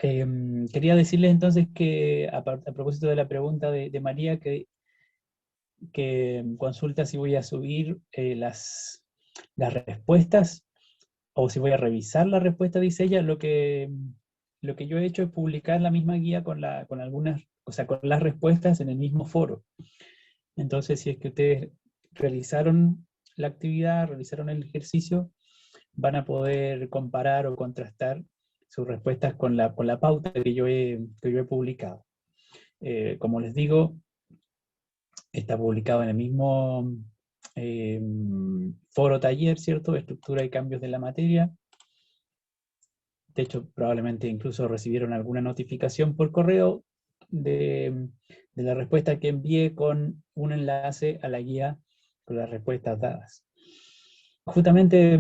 Quería decirles entonces que, a propósito de la pregunta de María, que consulta si voy a subir las respuestas, o si voy a revisar la respuesta, dice ella. Lo que yo he hecho es publicar la misma guía con algunas, o sea, con las respuestas en el mismo foro. Entonces, si es que ustedes realizaron la actividad, realizaron el ejercicio, van a poder comparar o contrastar sus respuestas con la pauta que yo he publicado. Como les digo, está publicado en el mismo eh, foro taller, ¿cierto? Estructura y cambios de la materia. De hecho, probablemente incluso recibieron alguna notificación por correo de la respuesta que envié con un enlace a la guía con las respuestas dadas. Justamente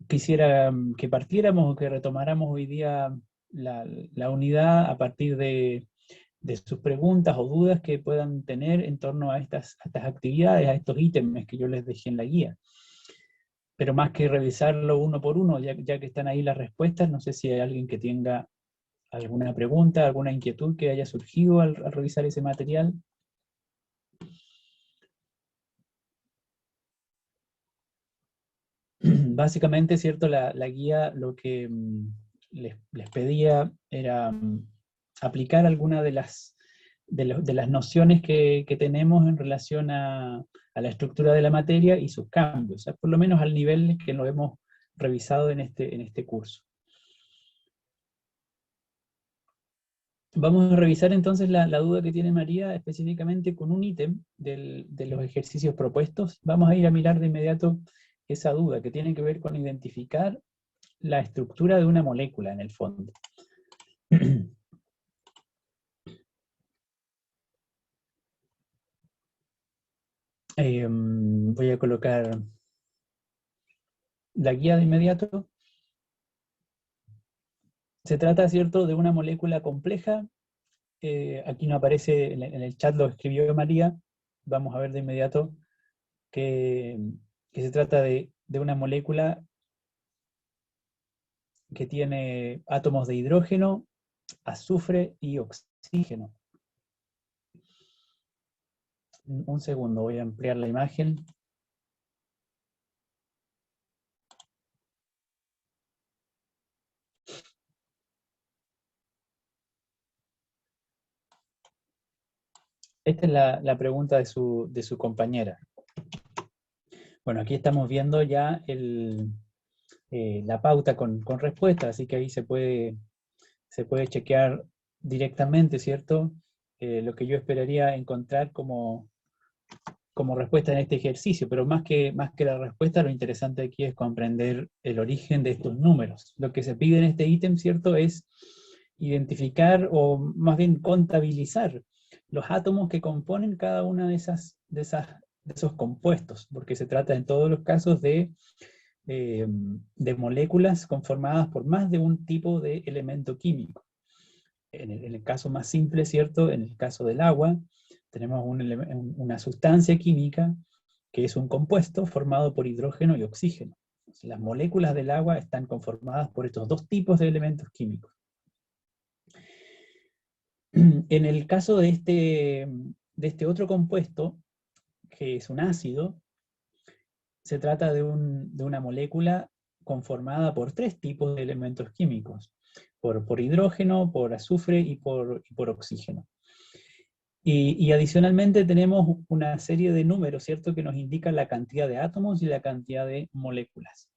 quisiera que partiéramos o que retomáramos hoy día la unidad a partir de sus preguntas o dudas que puedan tener en torno a estas actividades, a estos ítems que yo les dejé en la guía. Pero más que revisarlo uno por uno, ya que están ahí las respuestas, no sé si hay alguien que tenga alguna pregunta, alguna inquietud que haya surgido al revisar ese material. Básicamente, ¿cierto? La guía lo que les pedía era aplicar alguna de las nociones que tenemos en relación a la estructura de la materia y sus cambios, o sea, por lo menos al nivel que lo hemos revisado en este curso. Vamos a revisar entonces la duda que tiene María específicamente con un ítem de los ejercicios propuestos. Vamos a ir a mirar de inmediato esa duda que tiene que ver con identificar la estructura de una molécula en el fondo. Voy a colocar la guía de inmediato. Se trata, ¿cierto?, de una molécula compleja. Aquí no aparece, en el chat lo escribió María. Vamos a ver de inmediato que se trata de una molécula que tiene átomos de hidrógeno, azufre y oxígeno. Un segundo, voy a ampliar la imagen. Esta es la pregunta de su compañera. Bueno, aquí estamos viendo ya la pauta con respuesta, así que ahí se puede chequear directamente, ¿cierto? Lo que yo esperaría encontrar como respuesta en este ejercicio, pero más que la respuesta, lo interesante aquí es comprender el origen de estos números. Lo que se pide en este ítem, ¿cierto?, es identificar, o más bien contabilizar, los átomos que componen cada una de esos compuestos, porque se trata en todos los casos de moléculas conformadas por más de un tipo de elemento químico. En el caso más simple, ¿cierto?, en el caso del agua, tenemos una sustancia química que es un compuesto formado por hidrógeno y oxígeno. Las moléculas del agua están conformadas por estos dos tipos de elementos químicos. En el caso de este otro compuesto, que es un ácido, se trata de una molécula conformada por tres tipos de elementos químicos: por hidrógeno, por azufre y por oxígeno. Y adicionalmente tenemos una serie de números, ¿cierto?, que nos indican la cantidad de átomos y la cantidad de moléculas.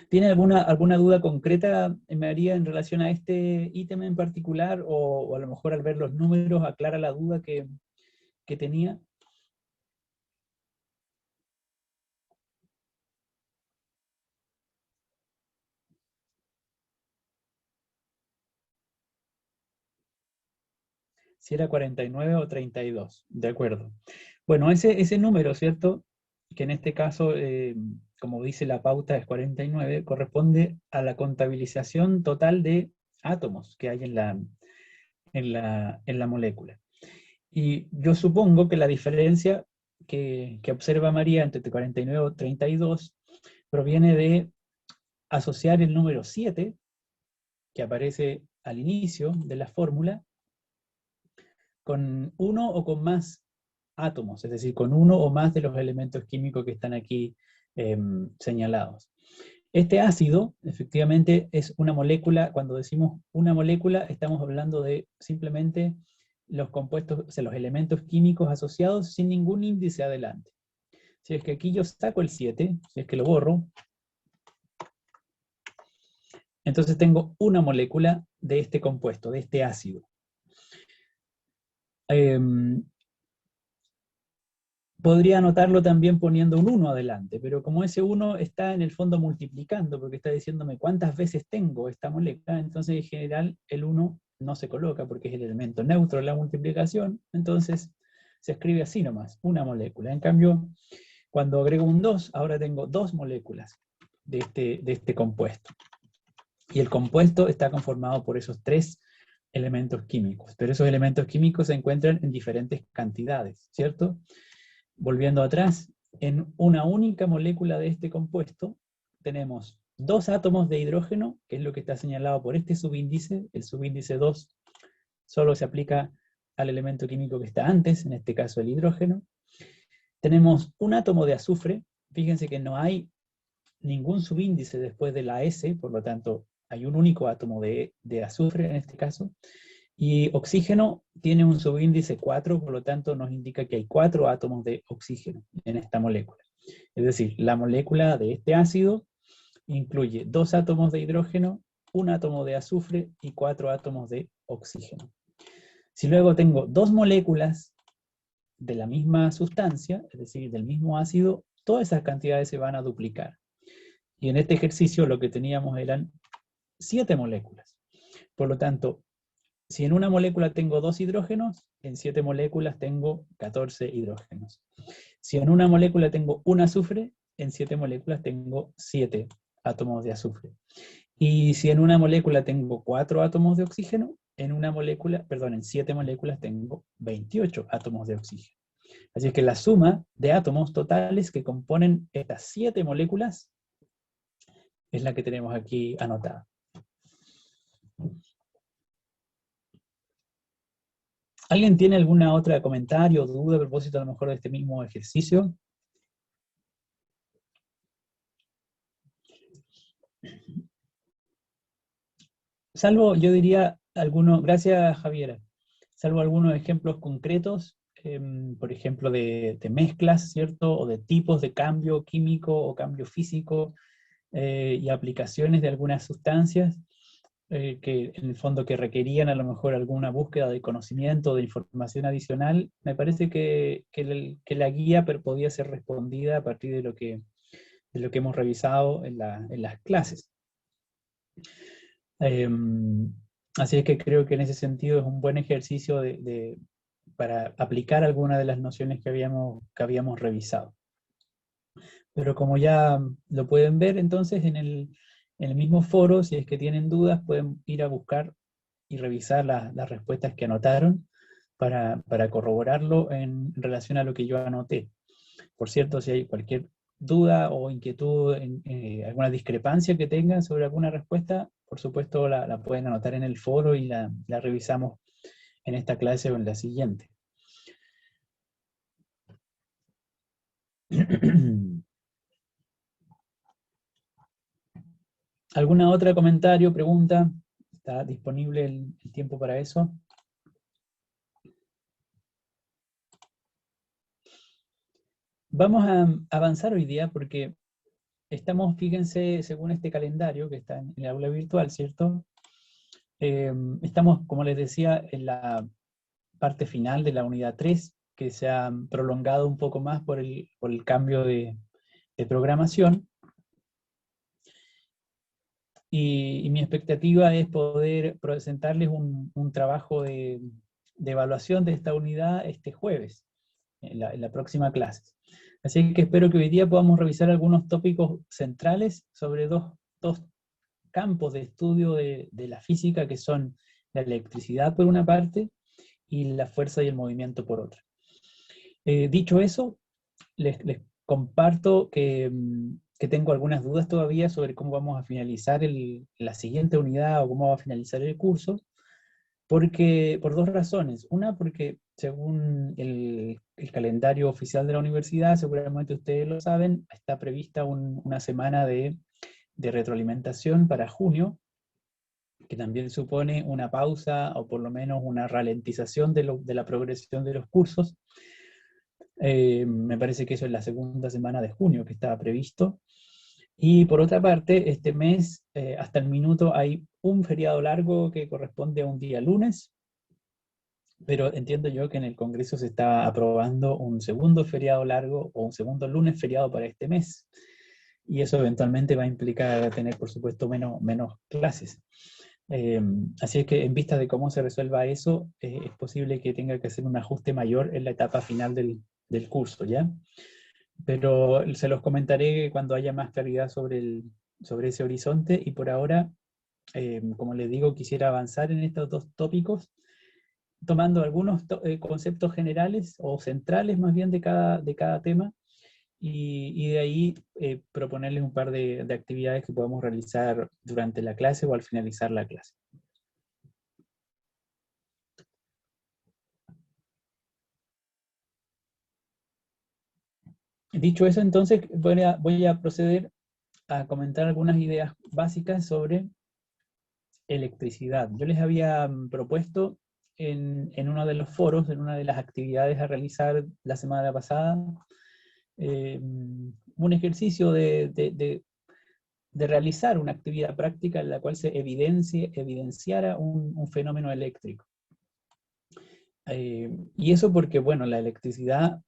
¿Tiene alguna duda concreta, María, en relación a este ítem en particular? O a lo mejor al ver los números aclara la duda que tenía. Si era 49 o 32, de acuerdo. Bueno, ese número, ¿cierto?, que en este caso, como dice la pauta, es 49, corresponde a la contabilización total de átomos que hay en la molécula. Y yo supongo que la diferencia que observa María entre 49 o 32 proviene de asociar el número 7 que aparece al inicio de la fórmula con uno o con más átomos, es decir, con uno o más de los elementos químicos que están aquí señalados. Este ácido, efectivamente, es una molécula. Cuando decimos una molécula, estamos hablando de simplemente los compuestos, o sea, los elementos químicos asociados sin ningún índice adelante. Si es que aquí yo saco el 7, si es que lo borro, entonces tengo una molécula de este compuesto, de este ácido. Podría anotarlo también poniendo un 1 adelante, pero como ese 1 está en el fondo multiplicando, porque está diciéndome cuántas veces tengo esta molécula, entonces en general el 1 no se coloca porque es el elemento neutro de la multiplicación, entonces se escribe así nomás, una molécula. En cambio, cuando agrego un 2, ahora tengo dos moléculas de este compuesto. Y el compuesto está conformado por esos tres elementos químicos, pero esos elementos químicos se encuentran en diferentes cantidades, ¿cierto? Volviendo atrás, en una única molécula de este compuesto tenemos dos átomos de hidrógeno, que es lo que está señalado por este subíndice. El subíndice 2 solo se aplica al elemento químico que está antes, en este caso el hidrógeno. Tenemos un átomo de azufre. Fíjense que no hay ningún subíndice después de la S, por lo tanto hay un único átomo de azufre en este caso. Y oxígeno tiene un subíndice 4, por lo tanto nos indica que hay 4 átomos de oxígeno en esta molécula. Es decir, la molécula de este ácido incluye 2 átomos de hidrógeno, un átomo de azufre y 4 átomos de oxígeno. Si luego tengo dos moléculas de la misma sustancia, es decir, del mismo ácido, todas esas cantidades se van a duplicar. Y en este ejercicio lo que teníamos eran 7 moléculas. Por lo tanto, si en una molécula tengo 2 hidrógenos, en 7 moléculas tengo 14 hidrógenos. Si en una molécula tengo un azufre, en 7 moléculas tengo 7 átomos de azufre. Y si en una molécula tengo 4 átomos de oxígeno, en 7 moléculas tengo 28 átomos de oxígeno. Así es que la suma de átomos totales que componen estas 7 moléculas es la que tenemos aquí anotada. ¿Alguien tiene alguna otra comentario o duda a propósito a lo mejor de este mismo ejercicio? Salvo, yo diría, gracias Javiera, salvo algunos ejemplos concretos, por ejemplo, de mezclas, ¿cierto? O de tipos de cambio químico o cambio físico y aplicaciones de algunas sustancias que en el fondo que requerían a lo mejor alguna búsqueda de conocimiento, de información adicional. Me parece que la guía podía ser respondida a partir de lo que hemos revisado en las clases. Así es que creo que en ese sentido es un buen ejercicio para aplicar algunas de las nociones que habíamos revisado. Pero como ya lo pueden ver, entonces en el mismo foro, si es que tienen dudas, pueden ir a buscar y revisar las respuestas que anotaron para corroborarlo en relación a lo que yo anoté. Por cierto, si hay cualquier duda o inquietud, alguna discrepancia que tengan sobre alguna respuesta, por supuesto la pueden anotar en el foro y la revisamos en esta clase o en la siguiente. ¿Alguna otra comentario, pregunta? ¿Está disponible el tiempo para eso? Vamos a avanzar hoy día porque estamos, fíjense, según este calendario que está en el aula virtual, ¿cierto? Estamos, como les decía, en la parte final de la unidad 3, que se ha prolongado un poco más por el cambio de programación. Y mi expectativa es poder presentarles un trabajo de evaluación de esta unidad este jueves, en la próxima clase. Así que espero que hoy día podamos revisar algunos tópicos centrales sobre dos campos de estudio de la física, que son la electricidad por una parte y la fuerza y el movimiento por otra. Dicho eso, les comparto que que tengo algunas dudas todavía sobre cómo vamos a finalizar la siguiente unidad o cómo va a finalizar el curso, por dos razones. Una, porque según el calendario oficial de la universidad, seguramente ustedes lo saben, está prevista una semana de retroalimentación para junio, que también supone una pausa o por lo menos una ralentización de la progresión de los cursos. Me parece que eso es la segunda semana de junio que estaba previsto. Y por otra parte, este mes, hasta el minuto, hay un feriado largo que corresponde a un día lunes, pero entiendo yo que en el Congreso se está aprobando un segundo feriado largo o un segundo lunes feriado para este mes. Y eso eventualmente va a implicar tener, por supuesto, menos clases. Así es que en vista de cómo se resuelva eso, es posible que tenga que hacer un ajuste mayor en la etapa final del curso, ¿ya? Pero se los comentaré cuando haya más claridad sobre ese horizonte, y por ahora, como les digo, quisiera avanzar en estos dos tópicos, tomando algunos conceptos generales o centrales más bien de cada tema, y de ahí proponerles un par de actividades que podamos realizar durante la clase o al finalizar la clase. Dicho eso, entonces voy a proceder a comentar algunas ideas básicas sobre electricidad. Yo les había propuesto en uno de los foros, en una de las actividades a realizar la semana pasada, un ejercicio de realizar una actividad práctica en la cual se evidenciara un fenómeno eléctrico. Y eso porque, bueno, la electricidad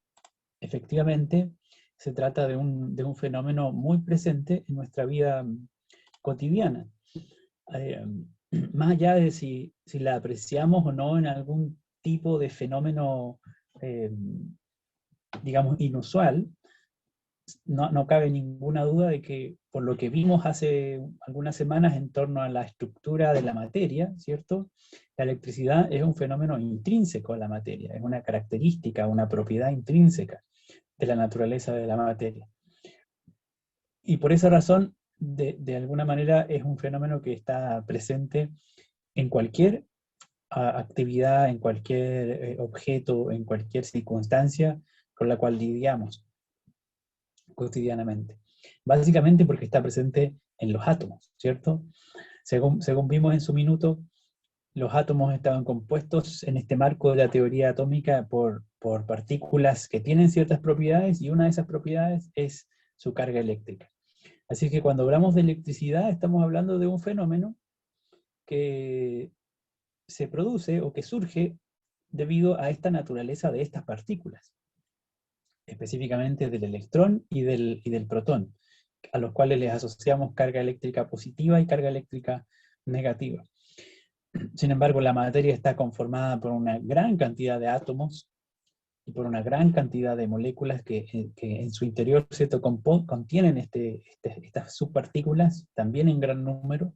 efectivamente se trata de un fenómeno muy presente en nuestra vida cotidiana. Más allá de si la apreciamos o no en algún tipo de fenómeno, digamos, inusual, no cabe ninguna duda de que, por lo que vimos hace algunas semanas en torno a la estructura de la materia, ¿cierto? La electricidad es un fenómeno intrínseco a la materia, es una característica, una propiedad intrínseca de la naturaleza de la materia. Y por esa razón, de alguna manera, es un fenómeno que está presente en cualquier actividad, en cualquier objeto, en cualquier circunstancia con la cual lidiamos cotidianamente. Básicamente porque está presente en los átomos, ¿cierto? Según vimos en su minuto, los átomos estaban compuestos en este marco de la teoría atómica por partículas que tienen ciertas propiedades, y una de esas propiedades es su carga eléctrica. Así que cuando hablamos de electricidad, estamos hablando de un fenómeno que se produce o que surge debido a esta naturaleza de estas partículas, específicamente del electrón y del protón, a los cuales les asociamos carga eléctrica positiva y carga eléctrica negativa. Sin embargo, la materia está conformada por una gran cantidad de átomos y por una gran cantidad de moléculas que en su interior, ¿cierto?, contienen estas subpartículas, también en gran número.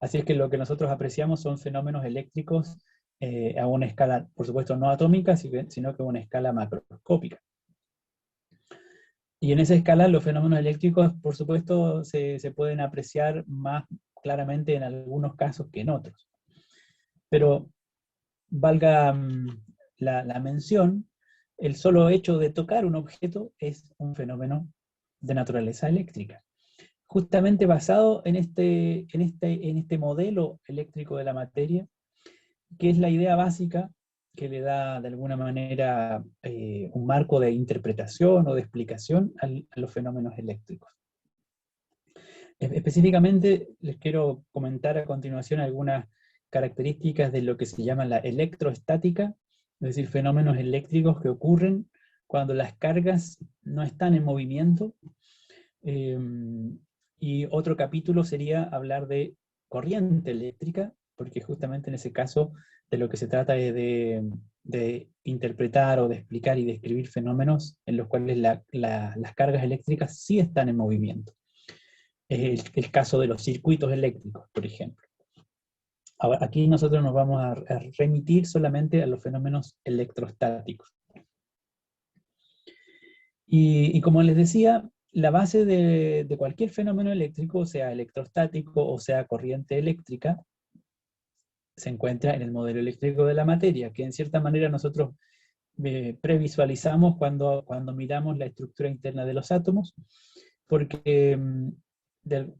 Así es que lo que nosotros apreciamos son fenómenos eléctricos a una escala, por supuesto, no atómica, sino que a una escala macroscópica. Y en esa escala los fenómenos eléctricos, por supuesto, se pueden apreciar más claramente en algunos casos que en otros. Pero valga la mención, el solo hecho de tocar un objeto es un fenómeno de naturaleza eléctrica. Justamente basado en este modelo eléctrico de la materia, que es la idea básica que le da de alguna manera un marco de interpretación o de explicación a los fenómenos eléctricos. Específicamente les quiero comentar a continuación algunas características de lo que se llama la electroestática, es decir, fenómenos eléctricos que ocurren cuando las cargas no están en movimiento. Y otro capítulo sería hablar de corriente eléctrica, porque justamente en ese caso de lo que se trata es de interpretar o de explicar y describir fenómenos en los cuales las cargas eléctricas sí están en movimiento. Es el caso de los circuitos eléctricos, por ejemplo. Ahora, aquí nosotros nos vamos a remitir solamente a los fenómenos electrostáticos. Y como les decía, la base de cualquier fenómeno eléctrico, sea electrostático o sea corriente eléctrica, se encuentra en el modelo eléctrico de la materia, que en cierta manera nosotros previsualizamos cuando miramos la estructura interna de los átomos, porque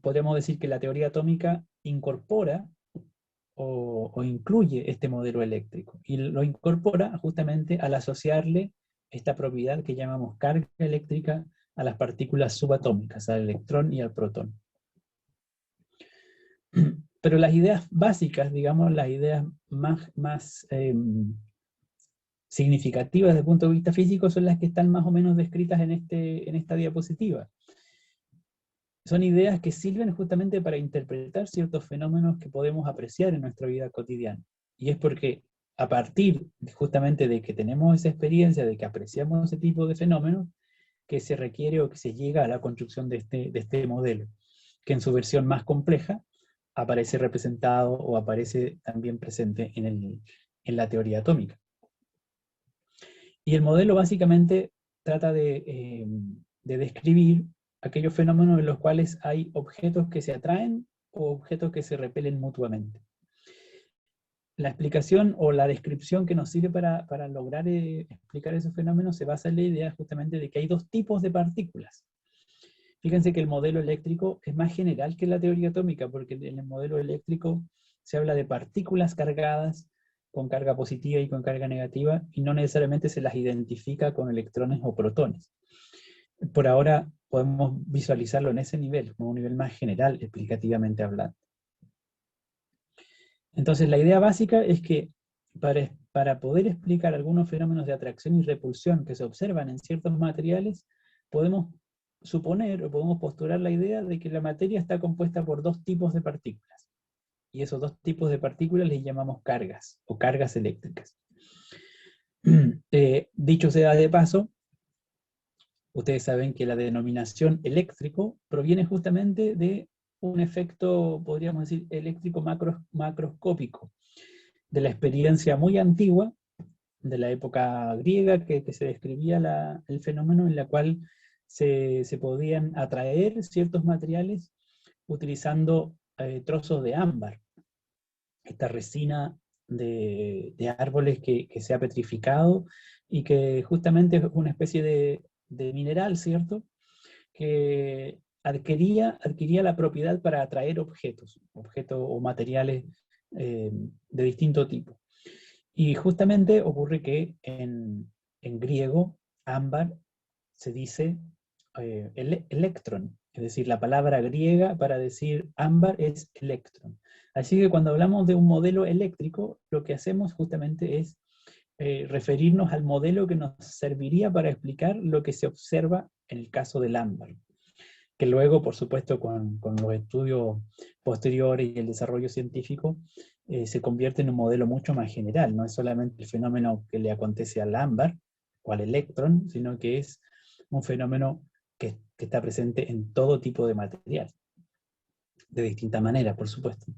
podríamos decir que la teoría atómica incorpora o incluye este modelo eléctrico, y lo incorpora justamente al asociarle esta propiedad que llamamos carga eléctrica a las partículas subatómicas, al electrón y al protón. Pero las ideas básicas, digamos, las ideas más significativas desde el punto de vista físico son las que están más o menos descritas en esta diapositiva. Son ideas que sirven justamente para interpretar ciertos fenómenos que podemos apreciar en nuestra vida cotidiana. Y es porque a partir justamente de que tenemos esa experiencia, de que apreciamos ese tipo de fenómenos, que se requiere o que se llega a la construcción de este modelo, que en su versión más compleja aparece representado o aparece también presente en la teoría atómica. Y el modelo básicamente trata de describir aquellos fenómenos en los cuales hay objetos que se atraen o objetos que se repelen mutuamente. La explicación o la descripción que nos sirve para lograr explicar esos fenómenos se basa en la idea justamente de que hay dos tipos de partículas. Fíjense que el modelo eléctrico es más general que la teoría atómica, porque en el modelo eléctrico se habla de partículas cargadas con carga positiva y con carga negativa, y no necesariamente se las identifica con electrones o protones. Por ahora podemos visualizarlo en ese nivel, como un nivel más general, explicativamente hablando. Entonces la idea básica es que para poder explicar algunos fenómenos de atracción y repulsión que se observan en ciertos materiales, podemos suponer o podemos postular la idea de que la materia está compuesta por dos tipos de partículas. Y esos dos tipos de partículas les llamamos cargas o cargas eléctricas. Dicho sea de paso, ustedes saben que la denominación eléctrico proviene justamente de un efecto, podríamos decir, eléctrico macroscópico, de la experiencia muy antigua, de la época griega, que se describía el fenómeno en la cual se podían atraer ciertos materiales utilizando trozos de ámbar, esta resina de árboles que se ha petrificado y que justamente es una especie de mineral, ¿cierto?, que adquiría la propiedad para atraer objetos o materiales de distinto tipo. Y justamente ocurre que en griego, ámbar se dice electron, es decir, la palabra griega para decir ámbar es electron. Así que cuando hablamos de un modelo eléctrico, lo que hacemos justamente es referirnos al modelo que nos serviría para explicar lo que se observa en el caso del ámbar, que luego, por supuesto, con los estudios posteriores y el desarrollo científico, se convierte en un modelo mucho más general. No es solamente el fenómeno que le acontece al ámbar o al electrón, sino que es un fenómeno que está presente en todo tipo de material, de distinta manera, por supuesto.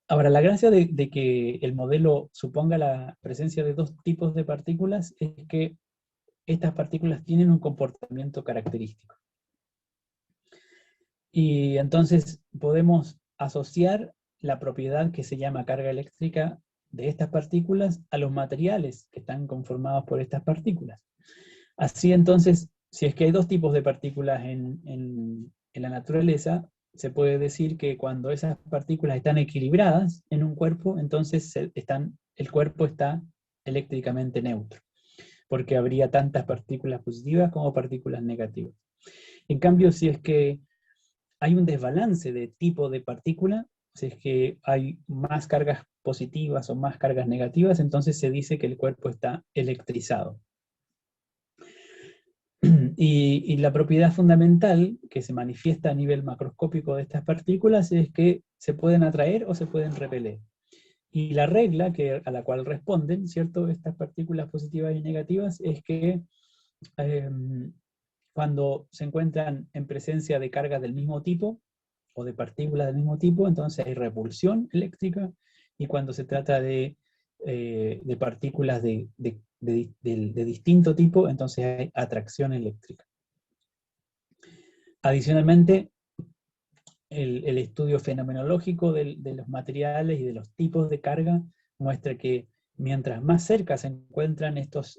Ahora, la gracia de que el modelo suponga la presencia de dos tipos de partículas es que estas partículas tienen un comportamiento característico. Y entonces podemos asociar la propiedad que se llama carga eléctrica de estas partículas a los materiales que están conformados por estas partículas. Así entonces, si es que hay dos tipos de partículas en la naturaleza, se puede decir que cuando esas partículas están equilibradas en un cuerpo, entonces el cuerpo está eléctricamente neutro, porque habría tantas partículas positivas como partículas negativas. En cambio, si es que hay un desbalance de tipo de partícula, si es que hay más cargas positivas o más cargas negativas, entonces se dice que el cuerpo está electrizado. Y la propiedad fundamental que se manifiesta a nivel macroscópico de estas partículas es que se pueden atraer o se pueden repeler. Y la regla a la cual responden, ¿cierto?, estas partículas positivas y negativas es que cuando se encuentran en presencia de cargas del mismo tipo o de partículas del mismo tipo, entonces hay repulsión eléctrica, y cuando se trata de partículas de distinto tipo, entonces hay atracción eléctrica. Adicionalmente, el estudio fenomenológico de los materiales y de los tipos de carga muestra que mientras más cerca se encuentran estas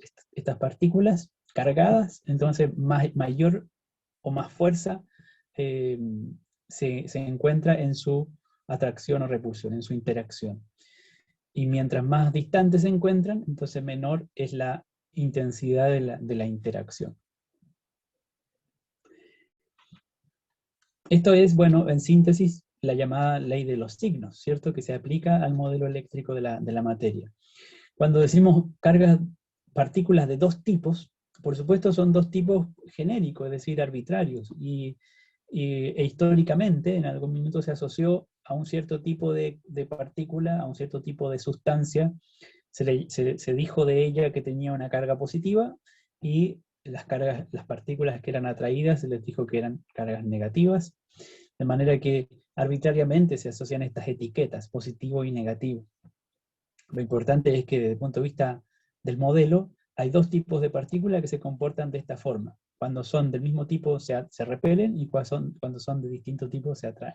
partículas cargadas, entonces mayor o más fuerza se encuentra en su atracción o repulsión, en su interacción. Y mientras más distantes se encuentran, entonces menor es la intensidad de la interacción. Esto es, bueno, en síntesis, la llamada ley de los signos, ¿cierto? Que se aplica al modelo eléctrico de la materia. Cuando decimos cargas, partículas de dos tipos, por supuesto son dos tipos genéricos, es decir, arbitrarios, e históricamente en algún minuto se asoció a un cierto tipo de partícula, a un cierto tipo de sustancia, se dijo de ella que tenía una carga positiva, y las partículas que eran atraídas se les dijo que eran cargas negativas, de manera que arbitrariamente se asocian estas etiquetas, positivo y negativo. Lo importante es que desde el punto de vista del modelo, hay dos tipos de partículas que se comportan de esta forma. Cuando son del mismo tipo se repelen, y cuando son de distinto tipo se atraen.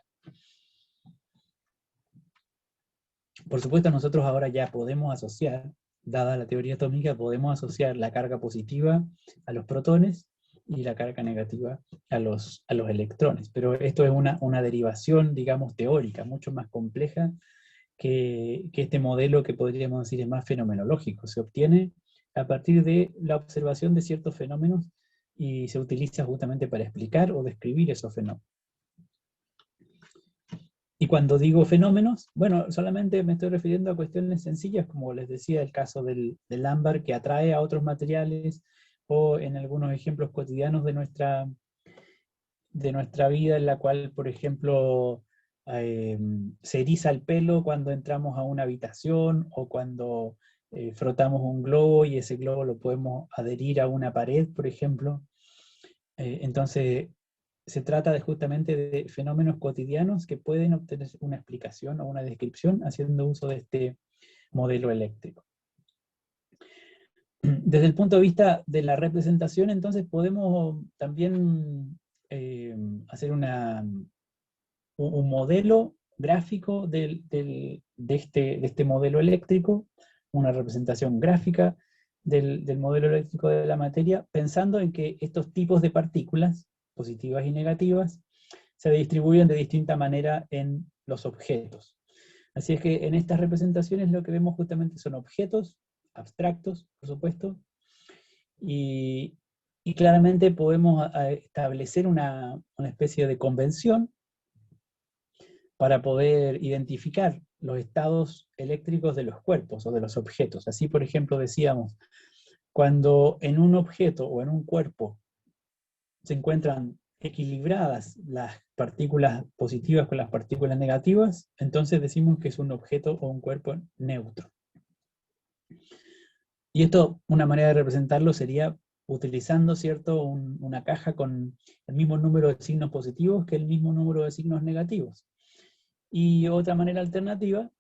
Por supuesto, nosotros ahora ya podemos asociar, dada la teoría atómica, podemos asociar la carga positiva a los protones y la carga negativa a los electrones. Pero esto es una derivación, digamos, teórica, mucho más compleja que este modelo que podríamos decir es más fenomenológico. Se obtiene a partir de la observación de ciertos fenómenos y se utiliza justamente para explicar o describir esos fenómenos. Y cuando digo fenómenos, bueno, solamente me estoy refiriendo a cuestiones sencillas, como les decía, el caso del ámbar que atrae a otros materiales, o en algunos ejemplos cotidianos de nuestra vida, en la cual, por ejemplo, se eriza el pelo cuando entramos a una habitación, o cuando frotamos un globo y ese globo lo podemos adherir a una pared, por ejemplo. Entonces, se trata justamente de fenómenos cotidianos que pueden obtener una explicación o una descripción haciendo uso de este modelo eléctrico. Desde el punto de vista de la representación, entonces podemos también hacer un modelo gráfico de este modelo eléctrico, una representación gráfica del modelo eléctrico de la materia, pensando en que estos tipos de partículas, positivas y negativas, se distribuyen de distinta manera en los objetos. Así es que en estas representaciones lo que vemos justamente son objetos abstractos, por supuesto, y claramente podemos establecer una especie de convención para poder identificar los estados eléctricos de los cuerpos o de los objetos. Así, por ejemplo, decíamos, cuando en un objeto o en un cuerpo se encuentran equilibradas las partículas positivas con las partículas negativas, entonces decimos que es un objeto o un cuerpo neutro. Y esto, una manera de representarlo sería utilizando, ¿cierto?, una caja con el mismo número de signos positivos que el mismo número de signos negativos. Y otra manera alternativa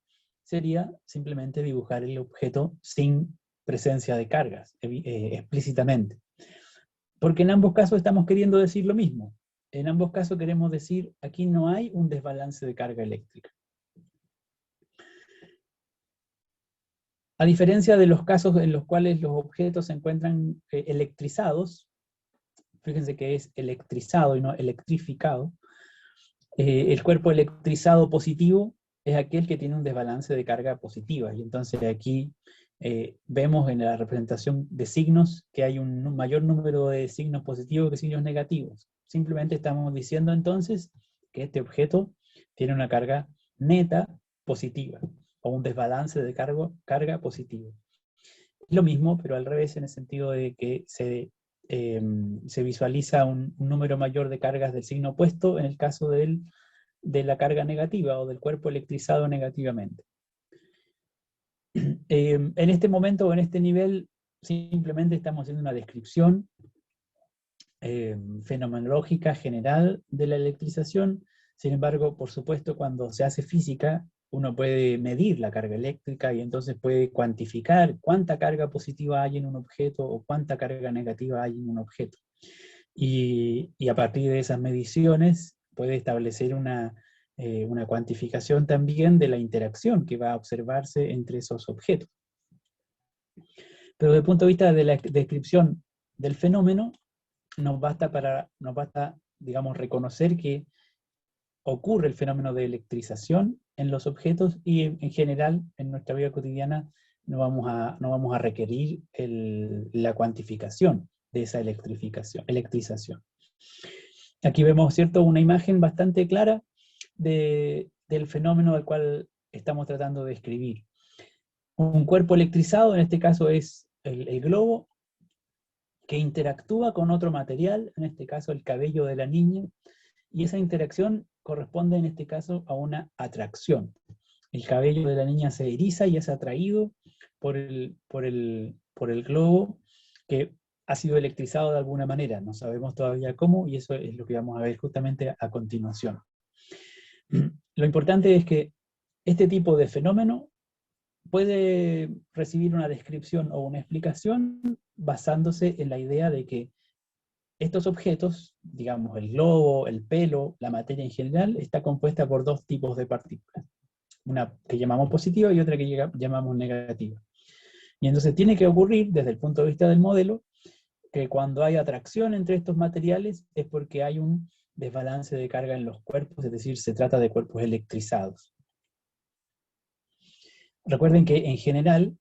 sería simplemente dibujar el objeto sin presencia de cargas, explícitamente. Porque en ambos casos estamos queriendo decir lo mismo. En ambos casos queremos decir, aquí no hay un desbalance de carga eléctrica. A diferencia de los casos en los cuales los objetos se encuentran electrizados, fíjense que es electrizado y no electrificado, el cuerpo electrizado positivo es aquel que tiene un desbalance de carga positiva, y entonces aquí vemos en la representación de signos que hay un mayor número de signos positivos que signos negativos. Simplemente estamos diciendo entonces que este objeto tiene una carga neta positiva, o un desbalance de carga positiva. Es lo mismo, pero al revés, en el sentido de que se visualiza un número mayor de cargas del signo opuesto en el caso de la carga negativa, o del cuerpo electrizado negativamente. En este momento, o en este nivel, simplemente estamos haciendo una descripción fenomenológica general de la electrización. Sin embargo, por supuesto, cuando se hace física, uno puede medir la carga eléctrica y entonces puede cuantificar cuánta carga positiva hay en un objeto o cuánta carga negativa hay en un objeto. y a partir de esas mediciones puede establecer una cuantificación también de la interacción que va a observarse entre esos objetos. Pero desde el punto de vista de la descripción del fenómeno, nos basta, digamos, reconocer que ocurre el fenómeno de electrización en los objetos y en general en nuestra vida cotidiana no vamos a requerir la cuantificación de esa electrización. Aquí vemos, ¿cierto?, una imagen bastante clara del fenómeno al cual estamos tratando de describir. Un cuerpo electrizado, en este caso es el globo, que interactúa con otro material, en este caso el cabello de la niña, y esa interacción corresponde en este caso a una atracción. El cabello de la niña se eriza y es atraído por el globo que ha sido electrizado de alguna manera. No sabemos todavía cómo, y eso es lo que vamos a ver justamente a continuación. Lo importante es que este tipo de fenómeno puede recibir una descripción o una explicación basándose en la idea de que estos objetos, digamos el globo, el pelo, la materia en general, está compuesta por dos tipos de partículas. Una que llamamos positiva y otra que llamamos negativa. Y entonces tiene que ocurrir, desde el punto de vista del modelo, que cuando hay atracción entre estos materiales es porque hay un desbalance de carga en los cuerpos, es decir, se trata de cuerpos electrizados. Recuerden que en general,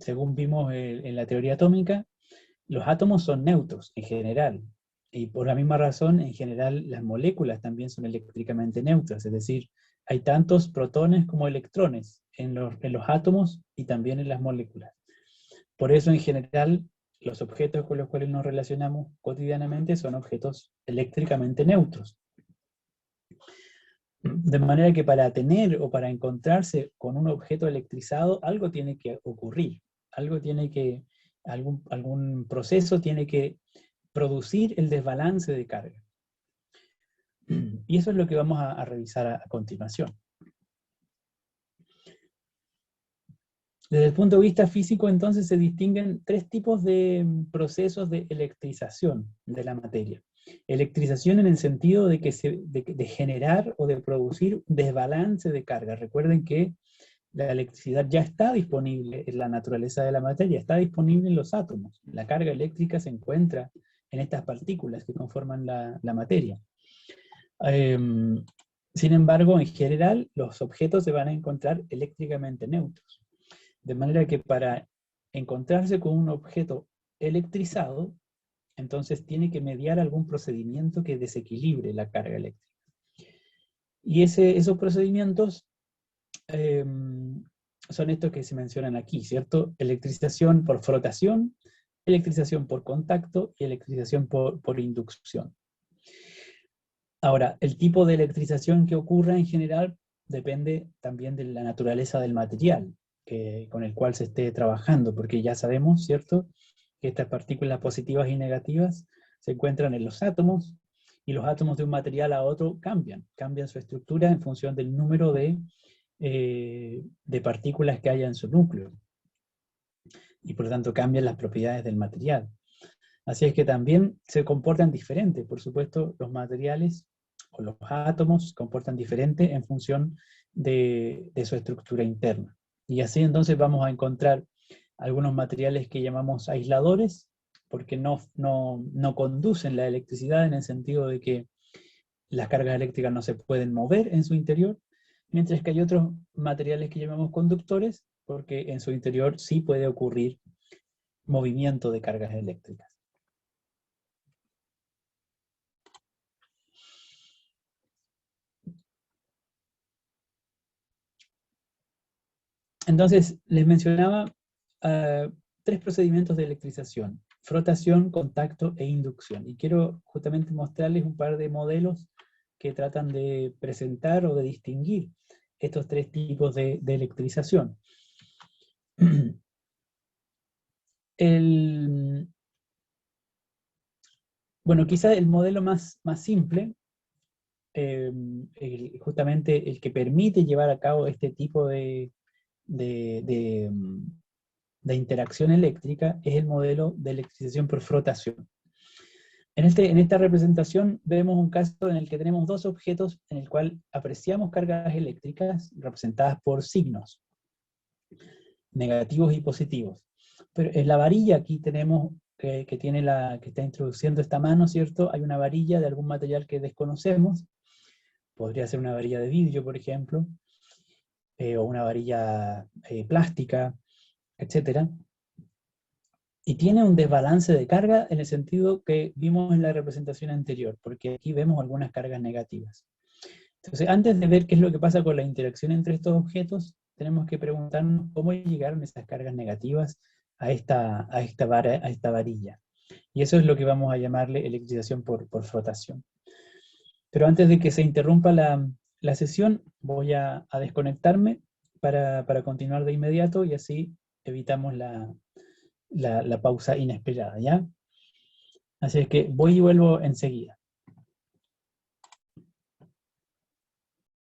según vimos en la teoría atómica, los átomos son neutros en general, y por la misma razón, en general, las moléculas también son eléctricamente neutras, es decir, hay tantos protones como electrones en los átomos y también en las moléculas. Por eso, en general, los objetos con los cuales nos relacionamos cotidianamente son objetos eléctricamente neutros. De manera que para tener o para encontrarse con un objeto electrizado, algo tiene que ocurrir, algún proceso tiene que producir el desbalance de carga. Y eso es lo que vamos a revisar a continuación. Desde el punto de vista físico, entonces, se distinguen tres tipos de procesos de electrización de la materia. Electrización en el sentido de generar o de producir desbalance de carga. Recuerden que la electricidad ya está disponible en la naturaleza de la materia, está disponible en los átomos. La carga eléctrica se encuentra en estas partículas que conforman la materia. Sin embargo, en general, los objetos se van a encontrar eléctricamente neutros. De manera que para encontrarse con un objeto electrizado, entonces tiene que mediar algún procedimiento que desequilibre la carga eléctrica. Y esos procedimientos son estos que se mencionan aquí, ¿cierto? Electrización por frotación, electrización por contacto y electrización por inducción. Ahora, el tipo de electrización que ocurra en general depende también de la naturaleza del material con el cual se esté trabajando, porque ya sabemos, ¿cierto?, que estas partículas positivas y negativas se encuentran en los átomos, y los átomos de un material a otro cambian su estructura en función del número de partículas que haya en su núcleo, y por lo tanto cambian las propiedades del material. Así es que también se comportan diferentes, por supuesto, los materiales o los átomos se comportan diferente en función de su estructura interna. Y así entonces vamos a encontrar algunos materiales que llamamos aisladores, porque no conducen la electricidad en el sentido de que las cargas eléctricas no se pueden mover en su interior, mientras que hay otros materiales que llamamos conductores, porque en su interior sí puede ocurrir movimiento de cargas eléctricas. Entonces, les mencionaba tres procedimientos de electrización: frotación, contacto e inducción. Y quiero justamente mostrarles un par de modelos que tratan de presentar o de distinguir estos tres tipos de electrización. Bueno, quizá el modelo más simple, justamente el que permite llevar a cabo este tipo de interacción eléctrica, es el modelo de electrización por frotación. En esta representación vemos un caso en el que tenemos dos objetos en el cual apreciamos cargas eléctricas representadas por signos, negativos y positivos. Pero en la varilla aquí tenemos que tiene que está introduciendo esta mano, ¿cierto? Hay una varilla de algún material que desconocemos, podría ser una varilla de vidrio, por ejemplo, o una varilla plástica, etcétera. Y tiene un desbalance de carga en el sentido que vimos en la representación anterior, porque aquí vemos algunas cargas negativas. Entonces, antes de ver qué es lo que pasa con la interacción entre estos objetos, tenemos que preguntarnos cómo llegaron esas cargas negativas a esta varilla. Y eso es lo que vamos a llamarle electrización por frotación. Pero antes de que se interrumpa la sesión, voy a desconectarme para continuar de inmediato y así evitamos la pausa inesperada, ¿ya? Así es que voy y vuelvo enseguida.